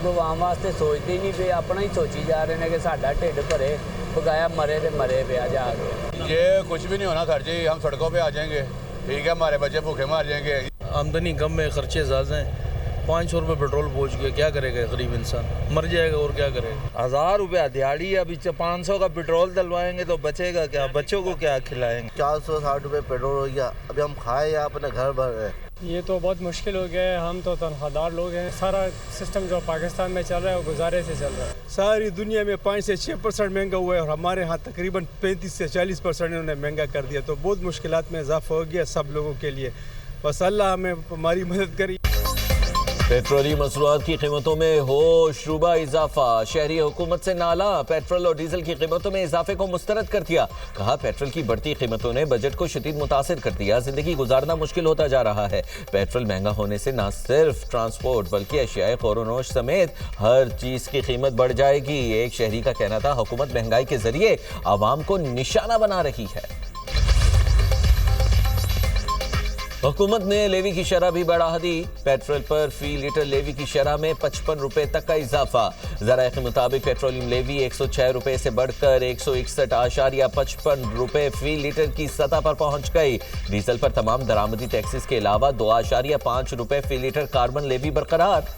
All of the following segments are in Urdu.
عوام واسطے سوچتے ہی نہیں پے، اپنا ہی سوچی جا رہے ہیں کہ ساڈا ٹھڈ بھرے، بغایا مرے تے مرے پیا جا کے۔ یہ کچھ بھی نہیں ہونا سر جی، ہم سڑکوں پہ آ جائیں گے، ٹھیک ہے، ہمارے بچے بھوکے مار جائیں گے۔ آمدنی کم ہے، خرچے زیادہ ہیں، 500 روپے پیٹرول پہنچ گیا، کیا کرے گا غریب انسان؟ مر جائے گا اور کیا کرے گا؟ 1000 روپیہ دیہڑی ہے، ابھی 500 کا پیٹرول ڈلوائیں گے تو بچے گا کیا؟ بچوں کو کیا کھلائیں گے؟ 460 روپے پیٹرول ہو گیا، ابھی ہم کھائے یا اپنے گھر بھر رہے۔ یہ تو بہت مشکل ہو گیا ہے، ہم تو تنخواہ دار لوگ ہیں، سارا سسٹم جو پاکستان میں چل رہا ہے وہ گزارے سے چل رہا ہے۔ ساری دنیا میں 5 سے 6% مہنگا ہوا ہے اور ہمارے ہاں تقریباً 35 سے 40% انہوں نے مہنگا کر دیا، تو بہت مشکلات میں اضافہ ہو گیا سب لوگوں کے لیے۔ بس اللہ ہمیں ہماری مدد کری۔ پیٹرولی مصنوعات کی قیمتوں میں ہوشربا اضافہ، شہری حکومت سے نالا، پیٹرول اور ڈیزل کی قیمتوں میں اضافے کو مسترد کر دیا۔ کہا پیٹرول کی بڑھتی قیمتوں نے بجٹ کو شدید متاثر کر دیا، زندگی گزارنا مشکل ہوتا جا رہا ہے۔ پیٹرول مہنگا ہونے سے نہ صرف ٹرانسپورٹ بلکہ اشیاء خور و نوش سمیت ہر چیز کی قیمت بڑھ جائے گی۔ ایک شہری کا کہنا تھا حکومت مہنگائی کے ذریعے عوام کو نشانہ بنا رہی ہے۔ حکومت نے لیوی کی شرح بھی بڑھا دی، پیٹرول پر فی لیٹر لیوی کی شرح میں 55 روپے تک کا اضافہ۔ ذرائع کے مطابق پیٹرولیم لیوی 106 روپے سے بڑھ کر 161.55 روپے فی لیٹر کی سطح پر پہنچ گئی۔ ڈیزل پر تمام درآمدی ٹیکسز کے علاوہ 2.5 روپے فی لیٹر کاربن لیوی برقرار۔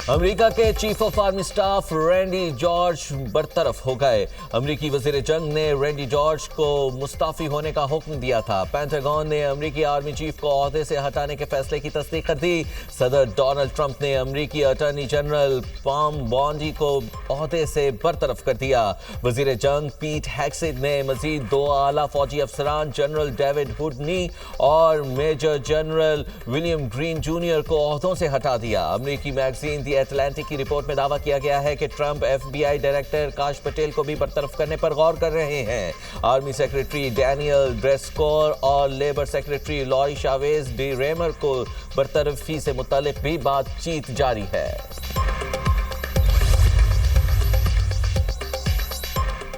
امریکہ کے chief of army staff رینڈی George برطرف ہو گئے۔ امریکی وزیر جنگ نے رینڈی جارج کو مستعفی ہونے کا حکم دیا تھا۔ پینٹاگون نے امریکی آرمی چیف کو عہدے سے ہٹانے کے فیصلے کی تصدیق کر دی۔ صدر ڈونلڈ ٹرمپ نے امریکی اٹارنی جنرل پام بونڈی کو عہدے سے برطرف کر دیا۔ وزیر جنگ پیٹ ہیگسیت نے مزید 2 اعلیٰ فوجی افسران جنرل ڈیوڈ ہوڈنی اور major general William Green junior کو عہدوں سے ہٹا دیا۔ امریکی میگزین دی ایٹلانٹک کی رپورٹ میں دعویٰ کیا گیا ہے کہ ٹرمپ FBI ڈائریکٹر کاش پٹیل کو بھی برطرف کرنے پر غور کر رہے ہیں۔ آرمی سیکریٹری ڈینیل ڈریسکور اور لیبر سیکریٹری لوری شاویز ڈی ریمر کو برطرفی سے متعلق بھی بات چیت جاری ہے۔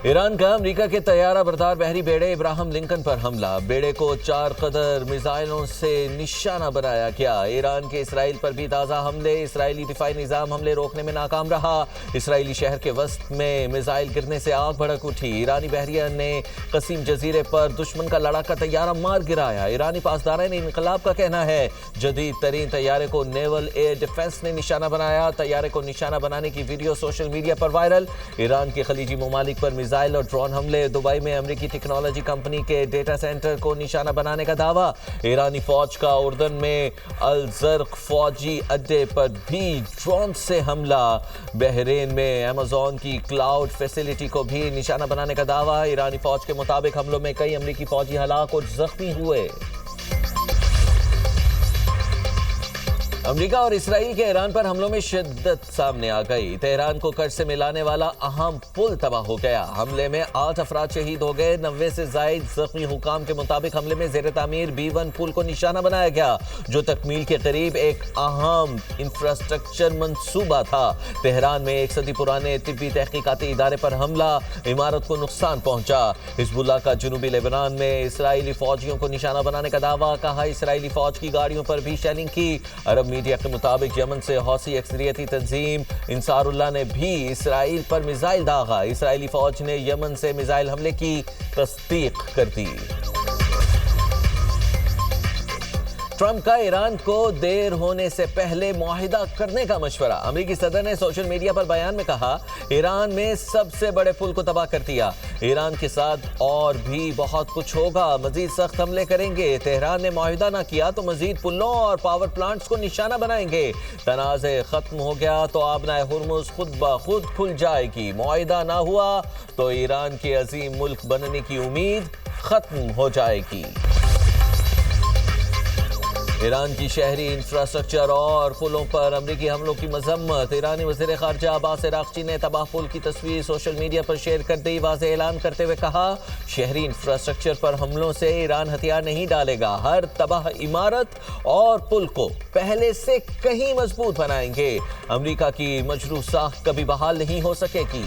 ایران کا امریکہ کے طیارہ بردار بحری بیڑے ابراہم لنکن پر حملہ، بیڑے کو 4 قدر میزائلوں سے نشانہ بنایا گیا۔ ایران کے اسرائیل پر بھی تازہ حملے، اسرائیلی دفاعی نظام حملے روکنے میں ناکام رہا۔ اسرائیلی شہر کے وسط میں میزائل گرنے سے آگ بھڑک اٹھی۔ ایرانی بحریہ نے قسیم جزیرے پر دشمن کا لڑاکا طیارہ مار گرایا۔ ایرانی پاسداران انقلاب کا کہنا ہے جدید ترین طیارے کو نیول ایئر ڈیفنس نے نشانہ بنایا۔ طیارے کو نشانہ بنانے کی ویڈیو سوشل میڈیا پر وائرل۔ ایران کے خلیجی ممالک پر میزائل اور ڈرون حملے، دبئی میں امریکی ٹیکنالوجی کمپنی کے ڈیٹا سینٹر کو نشانہ بنانے کا دعویٰ۔ ایرانی فوج کا اردن میں الزرق فوجی اڈے پر بھی ڈرون سے حملہ۔ بحرین میں ایمیزون کی کلاؤڈ فیسلٹی کو بھی نشانہ بنانے کا دعویٰ۔ ایرانی فوج کے مطابق حملوں میں کئی امریکی فوجی ہلاک اور زخمی ہوئے۔ امریکہ اور اسرائیل کے ایران پر حملوں میں شدت سامنے آ گئی۔ تہران کو کرج سے ملانے والا اہم پل تباہ ہو گیا۔ حملے میں 8 افراد شہید ہو گئے، 90 سے زائد زخمی۔ حکام کے مطابق حملے میں زیر تعمیر B1 پل کو نشانہ بنایا گیا، جو تکمیل کے قریب ایک اہم انفراسٹرکچر منصوبہ تھا۔ تہران میں 1 صدی پرانے طبی تحقیقاتی ادارے پر حملہ، عمارت کو نقصان پہنچا۔ حزب اللہ کا جنوبی لیبنان میں اسرائیلی فوجیوں کو نشانہ بنانے کا دعویٰ، کہا اسرائیلی فوج کی گاڑیوں پر بھی شیلنگ کی۔ عرب میڈیا کے مطابق یمن سے حوثی اکثریتی تنظیم انصار اللہ نے بھی اسرائیل پر میزائل داغا۔ اسرائیلی فوج نے یمن سے میزائل حملے کی تصدیق کر دی۔ ٹرمپ کا ایران کو دیر ہونے سے پہلے معاہدہ کرنے کا مشورہ۔ امریکی صدر نے سوشل میڈیا پر بیان میں کہا، ایران میں سب سے بڑے پل کو تباہ کر دیا۔ ایران کے ساتھ اور بھی بہت کچھ ہوگا، مزید سخت حملے کریں گے۔ تہران نے معاہدہ نہ کیا تو مزید پلوں اور پاور پلانٹس کو نشانہ بنائیں گے۔ تنازع ختم ہو گیا تو آبنائے ہرمز خود بخود کھل جائے گی۔ معاہدہ نہ ہوا تو ایران کے عظیم ملک بننے کی امید ختم ہو جائے گی۔ ایران کی شہری انفراسٹرکچر اور پلوں پر امریکی حملوں کی مذمت۔ ایرانی وزیر خارجہ عباس عراقچی نے تباہ پل کی تصویر سوشل میڈیا پر شیئر کر دی، واضح اعلان کرتے ہوئے کہا، شہری انفراسٹرکچر پر حملوں سے ایران ہتھیار نہیں ڈالے گا، ہر تباہ عمارت اور پل کو پہلے سے کہیں مضبوط بنائیں گے۔ امریکہ کی مجروح ساکھ کبھی بحال نہیں ہو سکے گی۔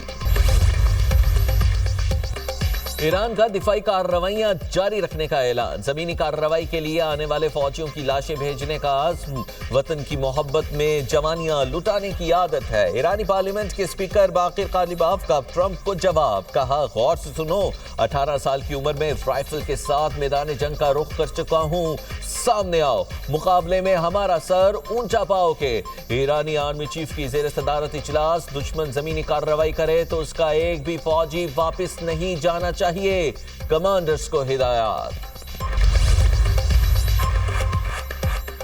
ایران کا دفاعی کارروائیاں جاری رکھنے کا اعلان، زمینی کارروائی کے لیے آنے والے فوجیوں کی لاشیں بھیجنے کا عزم، وطن کی محبت میں جوانیاں لٹانے کی عادت ہے۔ ایرانی پارلیمنٹ کے اسپیکر باقر غالباف کا ٹرمپ کو جواب، کہا غور سے سنو، 18 سال کی عمر میں رائفل کے ساتھ میدان جنگ کا رخ کر چکا ہوں، سامنے آؤ، مقابلے میں ہمارا سر اونچا پاؤ کے۔ ایرانی آرمی چیف کی زیر صدارت اجلاس، دشمن زمینی کارروائی کرے تو اس کا ایک بھی فوجی واپس نہیں جانا چاہیے، کمانڈرز کو ہدایات۔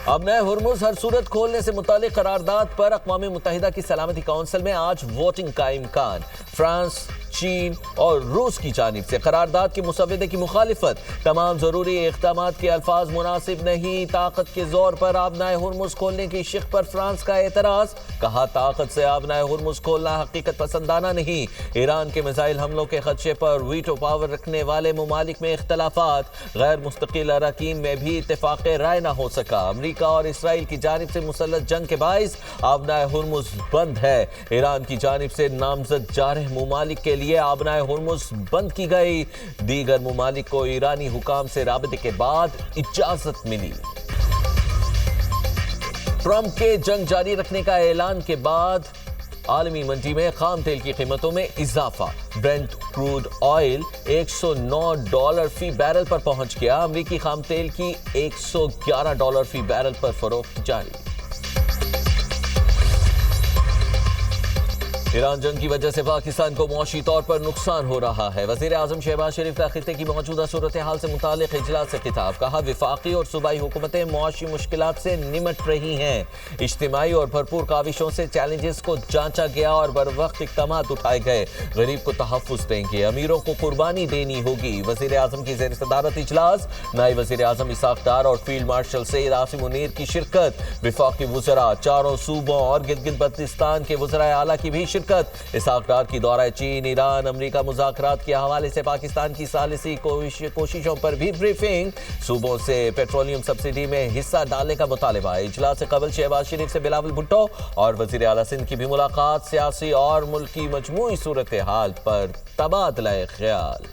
اب نئے ہرمز ہر صورت کھولنے سے متعلق قرارداد پر اقوام متحدہ کی سلامتی کونسل میں آج ووٹنگ کا امکان، فرانس، چین اور روس کی جانب سے قرارداد کے مسودے کی مخالفت، تمام ضروری اقدامات کے الفاظ مناسب نہیں، طاقت کے زور پر آبنائے ہرمز کھولنے کی شق پر فرانس کا اعتراض، کہا طاقت سے آبنائے ہرمز کھولنا حقیقت پسندانہ نہیں، ایران کے میزائل حملوں کے خدشے پر ویٹو پاور رکھنے والے ممالک میں اختلافات، غیر مستقل اراکین میں بھی اتفاق رائے نہ ہو سکا، امریکہ اور اسرائیل کی جانب سے مسلح جنگ کے باعث آبنائے ہرمز بند ہے، ایران کی جانب سے نامزد جارح ممالک کے لیے آبنائے ہرمز بند کی گئی، دیگر ممالک کو ایرانی حکام سے رابطے کے بعد اجازت ملی۔ ٹرمپ کے جنگ جاری رکھنے کا اعلان کے بعد عالمی منڈی میں خام تیل کی قیمتوں میں اضافہ، برنٹ کروڈ آئل $109 فی بیرل پر پہنچ گیا، امریکی خام تیل کی $111 فی بیرل پر فروخت جاری۔ ایران جنگ کی وجہ سے پاکستان کو معاشی طور پر نقصان ہو رہا ہے، وزیر اعظم شہباز شریف کا خطے کی موجودہ صورتحال سے متعلق اجلاس سے خطاب، کہا وفاقی اور صوبائی حکومتیں معاشی مشکلات سے نمٹ رہی ہیں، اجتماعی اور بھرپور کاوشوں سے چیلنجز کو جانچا گیا اور بروقت اقدامات اٹھائے گئے، غریب کو تحفظ دیں گے، امیروں کو قربانی دینی ہوگی۔ وزیر اعظم کی زیر صدارت اجلاس، نائب وزیر اعظم اسحاق ڈار اور فیلڈ مارشل سید عاصم منیر کی شرکت، وفاقی وزراء، چاروں صوبوں اور گلگت بلتستان کے وزرائے اعلیٰ کی بھی شرکت۔ اسحاق ڈار کی دورہ چین، ایران، امریکہ مذاکرات کے حوالے سے پاکستان کی ثالثی کوششوں پر بھی بریفنگ، صوبوں سے پیٹرولیم سبسڈی میں حصہ ڈالنے کا مطالبہ۔ اجلاس سے قبل شہباز شریف سے بلاول بھٹو اور وزیر اعلیٰ سندھ کی بھی ملاقات، سیاسی اور ملکی مجموعی صورتحال پر تبادلہ خیال۔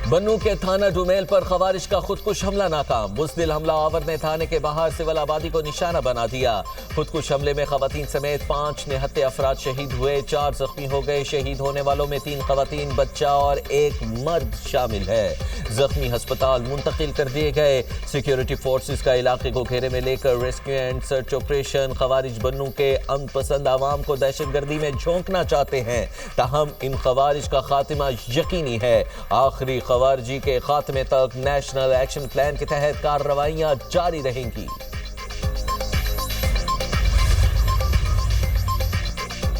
بنو کے تھانہ ڈومیل پر خوارج کا خودکش حملہ ناکام، بزدل حملہ آور نے تھانے کے باہر سول آبادی کو نشانہ بنا دیا، خودکش حملے میں خواتین سمیت 5 نہتے افراد شہید ہوئے، 4 زخمی ہو گئے، شہید ہونے والوں میں 3 خواتین، بچہ اور 1 مرد شامل ہے، زخمی ہسپتال منتقل کر دیے گئے۔ سیکیورٹی فورسز کا علاقے کو گھیرے میں لے کر ریسکیو اینڈ سرچ آپریشن، خوارج بنو کے امن پسند عوام کو دہشت گردی میں جھونکنا چاہتے ہیں، تاہم ان خوارج کا خاتمہ یقینی ہے، آخری خوارجی کے خاتمے تک نیشنل ایکشن پلان کے تحت کارروائیاں جاری رہیں گی۔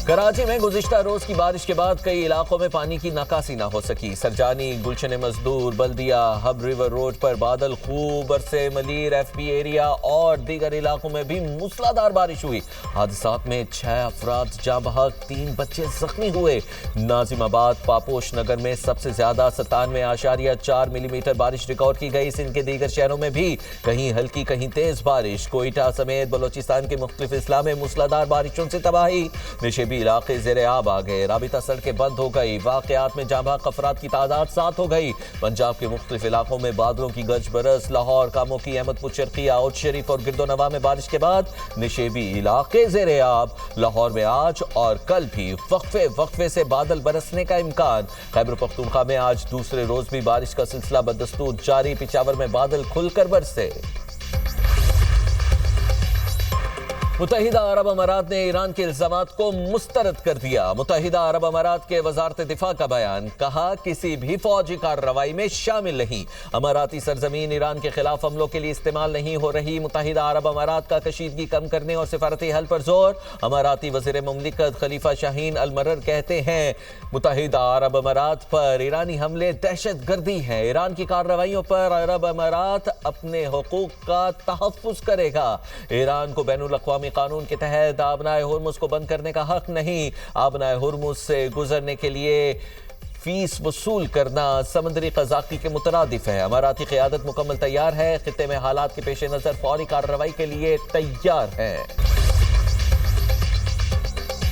کراچی میں گزشتہ روز کی بارش کے بعد کئی علاقوں میں پانی کی نکاسی نہ ہو سکی، سرجانی، گلشن مزدور، بلدیہ، ہب ریور روڈ پر بادل خوب برسے، ملیر، ایف بی ایریا اور دیگر علاقوں میں بھی موسلادھار بارش ہوئی، حادثات میں 6 افراد جاں بحق، 3 بچے زخمی ہوئے۔ ناظم آباد، پاپوش نگر میں سب سے زیادہ 97.4 ملی میٹر بارش ریکارڈ کی گئی، سندھ کے دیگر شہروں میں بھی کہیں ہلکی کہیں تیز بارش، کوئٹہ سمیت بلوچستان کے مختلف اضلاع میں موسلادھار بارشوں سے تباہی، نشیبی علاقے زیر آب آ گئے، رابطہ سڑکیں بند ہو گئی، واقعات میں جاں بحق افراد کی تعداد 7 ہو گئی۔ پنجاب کے مختلف علاقوں میں بادلوں کی گرج برس، لاہور، کاموں کی احمد پور شرقیہ، اوچھ شریف اور گرد و نواح میں بارش کے بعد نشیبی علاقے زیر آب، لاہور میں آج اور کل بھی وقفے سے بادل برسنے کا امکان۔ خیبر پختونخوا میں آج دوسرے روز بھی بارش کا سلسلہ بدستور جاری، پشاور میں بادل کھل کر برسے۔ متحدہ عرب امارات نے ایران کے الزامات کو مسترد کر دیا، متحدہ عرب امارات کے وزارت دفاع کا بیان، کہا کسی بھی فوجی کارروائی میں شامل نہیں، اماراتی سرزمین ایران کے خلاف حملوں کے لیے استعمال نہیں ہو رہی، متحدہ عرب امارات کا کشیدگی کم کرنے اور سفارتی حل پر زور، اماراتی وزیر مملکت خلیفہ شاہین المرر کہتے ہیں متحدہ عرب امارات پر ایرانی حملے دہشت گردی ہیں، ایران کی کارروائیوں پر عرب امارات اپنے حقوق کا تحفظ کرے گا، ایران کو بین الاقوامی قانون کے تحت آبنائے ہرمز کو بند کرنے کا حق نہیں، آبنائے ہرمز سے گزرنے کے لیے فیس وصول کرنا سمندری قزاقی کے مترادف ہے، اماراتی قیادت مکمل تیار ہے، خطے میں حالات کے پیش نظر فوری کارروائی کے لیے تیار ہے۔